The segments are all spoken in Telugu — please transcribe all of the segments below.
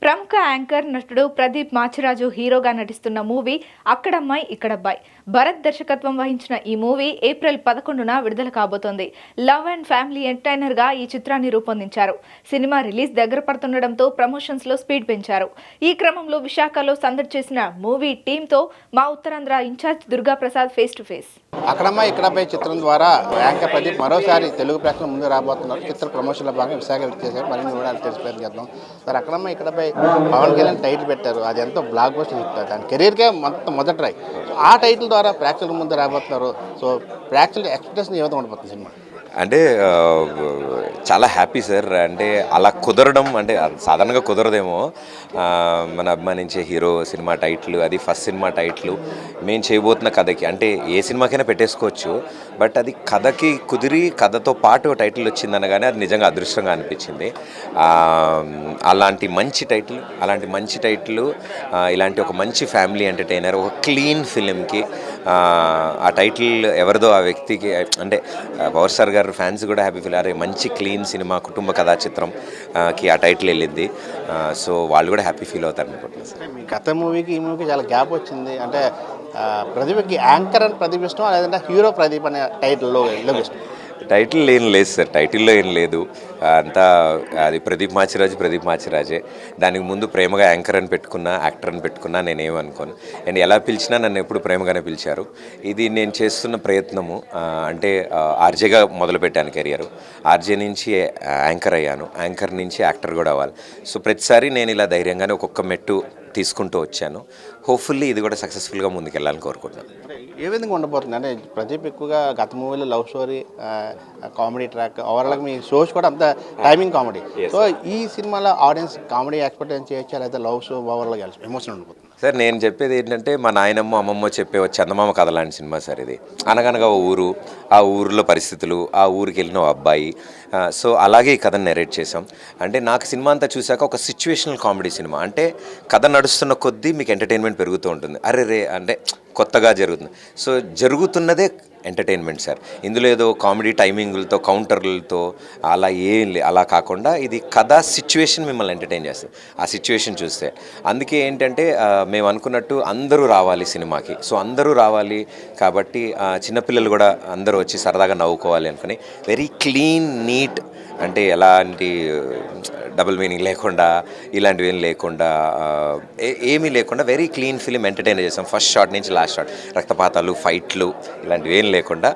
ప్రముఖ యాంకర్ నటుడు ప్రదీప్ మాచిరాజు హీరోగా నటిస్తున్న మూవీ అక్కడమ్మాయి ఇక్కడబ్బాయి. భరత్ దర్శకత్వం వహించిన ఈ మూవీ ఏప్రిల్ 11న విడుదల కాబోతోంది. లవ్ అండ్ ఫ్యామిలీ ఎంటర్టైనర్ గా ఈ చిత్రాన్ని రూపొందించారు. సినిమా రిలీజ్ దగ్గర పడుతుండటంతో ప్రమోషన్స్ లో స్పీడ్ పెంచారు. ఈ క్రమంలో విశాఖలో సందడి చేసిన మూవీ టీంతో మా Uttarandhra incharge Durga Prasad face to face. Akkadammayi Ikkadabbayi చిత్రం ద్వారా యాంకర్ ప్రదీప్ మరోసారి తెలుగు ప్రేక్షకుల ముందు రాబోతున్నారు. చిత్ర ప్రమోషన్లో భాగంగా విశాఖ చేశారు. మరిన్ని వివరాలు తెలిసిపోయింది చేద్దాం సార్. అక్కడమ్మాయి ఇక్కడపై పవన్ కళ్యాణ్ టైటిల్ పెట్టారు. అది ఎంతో బ్లాక్ బస్టర్ హిట్. దాని కెరీర్కే మొదటి ట్రై. ఆ టైటిల్ ద్వారా ప్రేక్షకుల ముందు రాబోతున్నారు. సో ప్రేక్షకుల ఎక్స్పెక్టేషన్ ఏ విధంగా ఉండబోతుంది సినిమా? అంటే చాలా హ్యాపీ సార్. అంటే అలా కుదరడం అంటే సాధారణంగా కుదరదేమో. మన అభిమానించే హీరో సినిమా టైటిల్, అది ఫస్ట్ సినిమా టైటిల్, మేము చేయబోతున్న కథకి అంటే ఏ సినిమాకైనా పెట్టేసుకోవచ్చు. బట్ అది కథకి కుదిరి కథతో పాటు టైటిల్ వచ్చిందనగానే అది నిజంగా అదృష్టంగా అనిపించింది. అలాంటి మంచి టైటిల్ ఇలాంటి ఒక మంచి ఫ్యామిలీ ఎంటర్టైనర్, ఒక క్లీన్ ఫిలింకి ఆ టైటిల్ ఎవరిదో ఆ వ్యక్తికి అంటే పవర్ స్టార్ గారు ఫ్యాన్స్ కూడా హ్యాపీ ఫీల్ అయ్యారు. మంచి క్లీన్ సినిమా, కుటుంబ కథా చిత్రంకి ఆ టైటిల్ వెళ్ళింది. సో వాళ్ళు కూడా హ్యాపీ ఫీల్ అవుతారు అనుకుంటున్నాను సార్. మీ గత మూవీకి ఈ మూవీకి చాలా గ్యాప్ వచ్చింది. అంటే ప్రదీప్కి యాంకర్ అని ప్రదీప్ ఇష్టం, లేదంటే హీరో ప్రదీప్ అనే టైటిల్లో ఇష్టం? టైటిల్ ఏం లేదు సార్, టైటిల్లో ఏం లేదు. అంతా అది ప్రదీప్ మాచిరాజే. దానికి ముందు ప్రేమగా యాంకర్ అని పెట్టుకున్నా, యాక్టర్ అని పెట్టుకున్నా నేనేమనుకోను. అండ్ ఎలా పిలిచినా నన్ను ఎప్పుడు ప్రేమగానే పిలిచారు. ఇది నేను చేస్తున్న ప్రయత్నము. అంటే ఆర్జేగా మొదలుపెట్టాను కెరియర్. ఆర్జే నుంచి యాంకర్ అయ్యాను, యాంకర్ నుంచి యాక్టర్ కూడా అవ్వాలి. సో ప్రతిసారి నేను ఇలా ధైర్యంగానే ఒక్కొక్క మెట్టు తీసుకుంటూ వచ్చాను. హోప్ఫుల్లీ ఇది కూడా సక్సెస్ఫుల్గా ముందుకెళ్ళాలని కోరుకుంటున్నాను. ఏ విధంగా ఉండబోతుంది? అంటే ప్రదీప్ ఎక్కువగా గత మూవీలో లవ్ స్టోరీ, కామెడీ ట్రాక్, ఓవరాల్గా మీ షోస్ కూడా అంత టైమింగ్ కామెడీ. సో ఈ సినిమాలో ఆడియన్స్ కామెడీ ఎక్స్పెక్ట్ చేయొచ్చా, లేదా లవ్ షో ఓవరాల్గా ఎమోషన్ ఉండిపోతుంది? సార్ నేను చెప్పేది ఏంటంటే మా నాయనమ్మ అమ్మమ్మ చెప్పే చందమామ కథ లాంటి సినిమా సార్ ఇది. అనగనగా ఓ ఊరు, ఆ ఊరిలో పరిస్థితులు, ఆ ఊరికి వెళ్ళిన ఓ అబ్బాయి. సో అలాగే ఈ కథను నెరేట్ చేసాం. అంటే నాకు సినిమా అంతా చూశాక ఒక సిచ్యువేషనల్ కామెడీ సినిమా. అంటే కథ నడుస్తున్న కొద్దీ మీకు ఎంటర్టైన్మెంట్ పెరుగుతూ ఉంటుంది. అరే అంటే కొత్తగా జరుగుతుంది. సో జరుగుతున్నదే ఎంటర్టైన్మెంట్ సార్. ఇందులో ఏదో కామెడీ టైమింగులతో, కౌంటర్లతో అలా కాకుండా ఇది కథ సిచ్యువేషన్ మిమ్మల్ని ఎంటర్టైన్ చేస్తుంది ఆ సిచ్యువేషన్ చూస్తే. అందుకే ఏంటంటే మేము అనుకున్నట్టు అందరూ రావాలి సినిమాకి. సో అందరూ రావాలి కాబట్టి చిన్నపిల్లలు కూడా అందరూ వచ్చి సరదాగా నవ్వుకోవాలి అనుకుని వెరీ క్లీన్, నీట్, అంటే ఎలాంటి డబుల్ మీనింగ్ లేకుండా, ఇలాంటివి ఏమీ లేకుండా వెరీ క్లీన్ ఫిలిం ఎంటర్టైన్ చేసాం. ఫస్ట్ షాట్ నుంచి లాస్ట్ షాట్ రక్తపాతాలు, ఫైట్లు ఇలాంటివి ఏం లేకుండా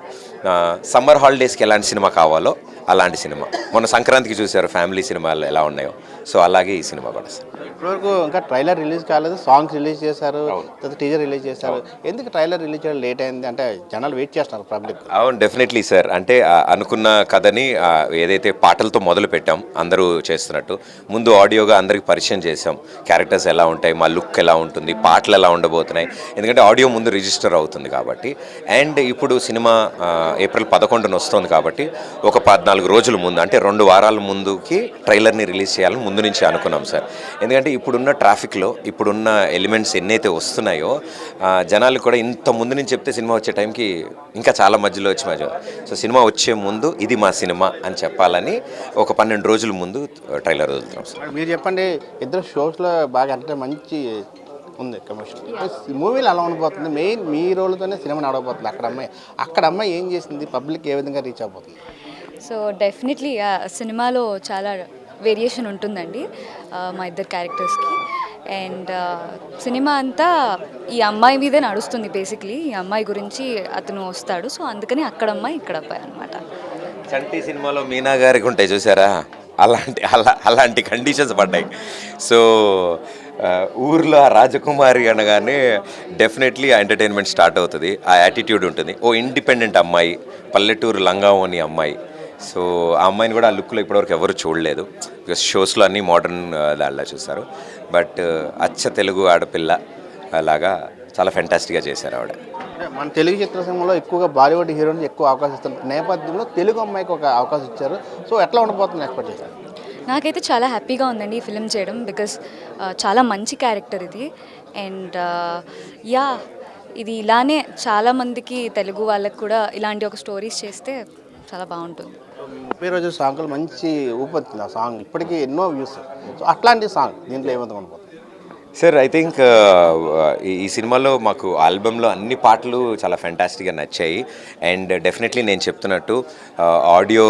సమ్మర్ హాలిడేస్కి ఎలాంటి సినిమా కావాలో అలాంటి సినిమా. మొన్న సంక్రాంతికి చూశారు ఫ్యామిలీ సినిమాలు ఎలా ఉన్నాయో. సో అలాగే ఈ సినిమా కూడా సార్. ఇప్పటివరకు ఇంకా ట్రైలర్ రిలీజ్ కాలేదు, సాంగ్స్ రిలీజ్ చేశారు, తర్వాత టీజర్ రిలీజ్ చేశారు. ఎందుకు ట్రైలర్ రిలీజ్ చేయడం లేట్ అయింది? అంటే జనాలు వెయిట్ చేస్తున్నారు, పబ్లిక్. అవును, డెఫినెట్లీ సార్. అంటే అనుకున్న కథని ఏదైతే పాటలతో మొదలు పెట్టాం అందరూ చేస్తున్నట్టు, ముందు ఆడియోగా అందరికి పరిచయం చేసాం. క్యారెక్టర్స్ ఎలా ఉంటాయి, మా లుక్ ఎలా ఉంటుంది, పాటలు ఎలా ఉండబోతున్నాయి. ఎందుకంటే ఆడియో ముందు రిజిస్టర్ అవుతుంది కాబట్టి. అండ్ ఇప్పుడు సినిమా ఏప్రిల్ 11న వస్తుంది కాబట్టి ఒక 14 రోజుల ముందు, అంటే 2 వారాల ముందుకి ట్రైలర్ని రిలీజ్ చేయాలని ముందు నుంచి అనుకున్నాం సార్. ఎందుకంటే ఇప్పుడున్న ట్రాఫిక్లో, ఇప్పుడున్న ఎలిమెంట్స్ ఎన్నైతే వస్తున్నాయో జనాలు కూడా ఇంత ముందు నుంచి చెప్తే సినిమా వచ్చే టైంకి ఇంకా చాలా మధ్యలో వచ్చి సో సినిమా వచ్చే ముందు ఇది మా సినిమా అని చెప్పాలని ఒక 12 రోజుల ముందు ట్రైలర్ వదులుతున్నాం సార్. మీరు చెప్పండి, ఇద్దరు షోస్లో బాగా అంటే మంచి ఉంది కమర్షియల్. మూవీలో అలా ఉండిపోతుంది. మెయిన్ మీ రోల్తోనే సినిమా నడవబోతుంది. అక్కడ అమ్మాయి ఏం చేసింది, పబ్లిక్ ఏ విధంగా రీచ్ అయిపోతుంది? సో డెఫినెట్లీ సినిమాలో చాలా వేరియేషన్ ఉంటుందండి మా ఇద్దరు క్యారెక్టర్స్కి. అండ్ సినిమా అంతా ఈ అమ్మాయి మీదే నడుస్తుంది. బేసిక్లీ ఈ అమ్మాయి గురించి అతను వస్తాడు. సో అందుకని అక్కడ అమ్మాయి ఇక్కడ అబ్బాయి అనమాట. చంటి సినిమాలో మీనా గారికి ఉంటాయి చూసారా, అలాంటి కండిషన్స్ పడ్డాయి. సో ఊర్లో ఆ రాజకుమారి అనగానే డెఫినెట్లీ ఆ ఎంటర్టైన్మెంట్ స్టార్ట్ అవుతుంది. ఆ యాటిట్యూడ్ ఉంటుంది. ఓ ఇండిపెండెంట్ అమ్మాయి, పల్లెటూరు లంగావోని అమ్మాయి. సో ఆ అమ్మాయిని కూడా ఆ లుక్లో ఇప్పటివరకు ఎవరు చూడలేదు. బికాస్ షోస్లో అన్నీ మోడర్న్ దానిలా చూస్తారు. బట్ అచ్చ తెలుగు ఆడపిల్ల అలాగా చాలా ఫెంటాస్టిక్గా చేశారు ఆవిడ. మన తెలుగు చిత్రసీమలో ఎక్కువగా బాలీవుడ్ హీరోయిన్స్ ఎక్కువ అవకాశం ఇస్తారు. నేపథ్యంలో తెలుగు అమ్మాయికి ఒక అవకాశం ఇచ్చారు. సో ఎట్లా ఉండబోతుంది ఎక్స్పెక్ట్ చేశారు? నాకైతే చాలా హ్యాపీగా ఉందండి ఈ ఫిలిం చేయడం. బికాస్ చాలా మంచి క్యారెక్టర్ ఇది. అండ్ ఇది ఇలానే చాలామందికి, తెలుగు వాళ్ళకి కూడా ఇలాంటి ఒక స్టోరీస్ చేస్తే చాలా బాగుంటుంది. ముప్పై రోజుల సాంగ్లు మంచి ఊపొచ్చింది ఆ సాంగ్, ఇప్పటికీ ఎన్నో వ్యూస్. సో అట్లాంటి సాంగ్ దీంట్లో ఏమవుతుంది అనుకోవచ్చు? సార్ ఐ థింక్ ఈ సినిమాలో మాకు ఆల్బంలో అన్ని పాటలు చాలా ఫ్యాంటాస్టిక్గా నచ్చాయి. అండ్ డెఫినెట్లీ నేను చెప్తున్నట్టు ఆడియో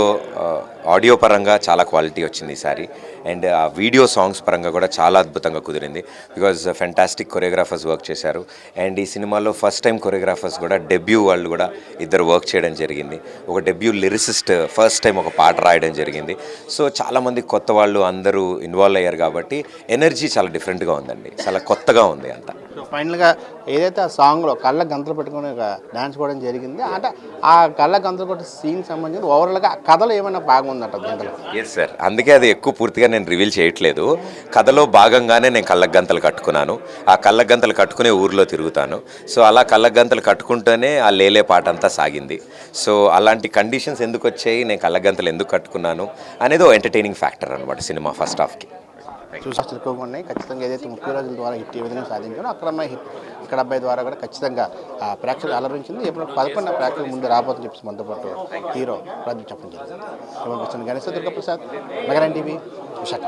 ఆడియో పరంగా చాలా క్వాలిటీ వచ్చింది ఈసారి. అండ్ ఆ వీడియో సాంగ్స్ పరంగా కూడా చాలా అద్భుతంగా కుదిరింది. బికాజ్ ఫ్యాంటాస్టిక్ కొరియోగ్రాఫర్స్ వర్క్ చేశారు. అండ్ ఈ సినిమాలో ఫస్ట్ టైం కొరియోగ్రాఫర్స్ కూడా డెబ్యూ వాళ్ళు కూడా ఇద్దరు వర్క్ చేయడం జరిగింది. ఒక డెబ్యూ లిరిసిస్ట్ ఫస్ట్ టైం ఒక పాట రాయడం జరిగింది. సో చాలామంది కొత్త వాళ్ళు అందరూ ఇన్వాల్వ్ అయ్యారు కాబట్టి ఎనర్జీ చాలా డిఫరెంట్గా ఉందండి, చాలా కొత్తగా ఉంది అంతా. సో ఫైనల్గా ఏదైతే ఆ సాంగ్లో కళ్ళ గంతలు పెట్టుకుని డ్యాన్స్ కూడా జరిగింది, అంటే ఆ కళ్ళ గంతలు కొట్టే సీన్ సంబంధించి ఓవరాల్గా కథలో ఏమైనా బాగుందట దీంట్లో? ఎస్ సార్, అందుకే అది ఎక్కువ పూర్తిగా నేను రివీల్ చేయట్లేదు. కథలో భాగంగానే నేను కళ్ళకు గంతలు కట్టుకున్నాను. ఆ కళ్ళకు గంతలు కట్టుకునే ఊరిలో తిరుగుతాను. సో అలా కళ్ళకు గంతలు కట్టుకుంటూనే ఆ లేలే పాట అంతా సాగింది. సో అలాంటి కండిషన్స్ ఎందుకు వచ్చాయి, నేను కళ్ళకు గంతలు ఎందుకు కట్టుకున్నాను అనేది ఓ ఎంటర్టైనింగ్ ఫ్యాక్టర్ అనమాట సినిమా ఫస్ట్ హాఫ్కి. చూసాలు ఎక్కువగా ఉన్నాయి. ఖచ్చితంగా ఏదైతే 30 రోజుల ద్వారా హిట్ ఏ విధంగా సాధించారో అక్కడ హిట్ ఇక్కడ అబ్బాయి ద్వారా కూడా ఖచ్చితంగా ఆ ప్రేక్షకులు అలరించింది. ఎప్పుడు 11 ప్రేక్షకుల ముందు రాబోతుందని చెప్పి మనతో పాటు హీరో ప్రదీప్ చెప్పడం జరిగింది. గణేశ్ దుర్గప్రసాద్, నగరం టీవీ, విశాఖ.